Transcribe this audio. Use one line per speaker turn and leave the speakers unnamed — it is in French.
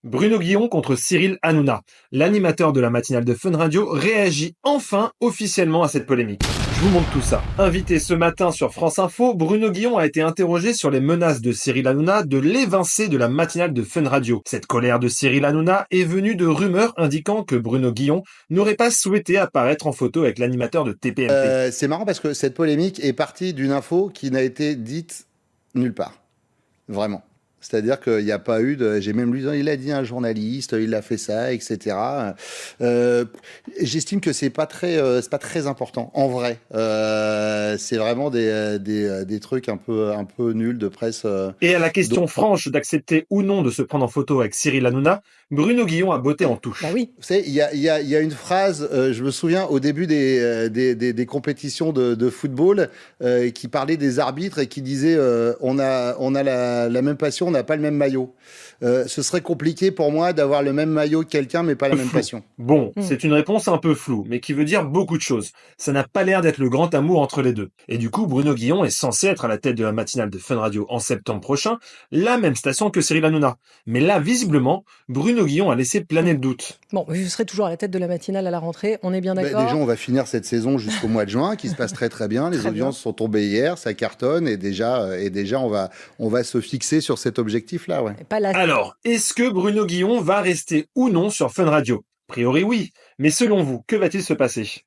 Bruno Guillon contre Cyril Hanouna. L'animateur de la matinale de Fun Radio réagit enfin officiellement à cette polémique. Je vous montre tout ça. Invité ce matin sur France Info, Bruno Guillon a été interrogé sur les menaces de Cyril Hanouna de l'évincer de la matinale de Fun Radio. Cette colère de Cyril Hanouna est venue de rumeurs indiquant que Bruno Guillon n'aurait pas souhaité apparaître en photo avec l'animateur de TPMP.
C'est marrant parce que cette polémique est partie d'une info qui n'a été dite nulle part. Vraiment. C'est-à-dire qu'il n'y a pas eu de... J'ai même lu, il a dit un journaliste, il a fait ça, etc. J'estime que c'est pas très important, en vrai. C'est vraiment des trucs un peu nuls de presse.
Et à la question franche d'accepter ou non de se prendre en photo avec Cyril Hanouna, Bruno Guillon a botté en touche.
Bah oui.
Vous savez, il y a une phrase, je me souviens au début des compétitions de football, qui parlait des arbitres et qui disait on a la même passion, on n'a pas le même maillot. Ce serait compliqué pour moi d'avoir le même maillot que quelqu'un, mais pas la même passion.
Bon, c'est une réponse un peu floue, mais qui veut dire beaucoup de choses. Ça n'a pas l'air d'être le grand amour entre les deux. Et du coup, Bruno Guillon est censé être à la tête de la matinale de Fun Radio en septembre prochain, la même station que Cyril Hanouna. Mais là, visiblement, Bruno Guillon a laissé planer le doute.
Bon, je serai toujours à la tête de la matinale à la rentrée, on est bien d'accord.
Déjà, on va finir cette saison jusqu'au mois de juin, qui se passe très très bien. Les audiences sont tombées hier, ça cartonne, et déjà on va se fixer sur cet objectif-là. Ouais.
Pas la...
Alors, est-ce que Bruno Guillon va rester ou non sur Fun Radio? A priori oui, mais selon vous, que va-t-il se passer?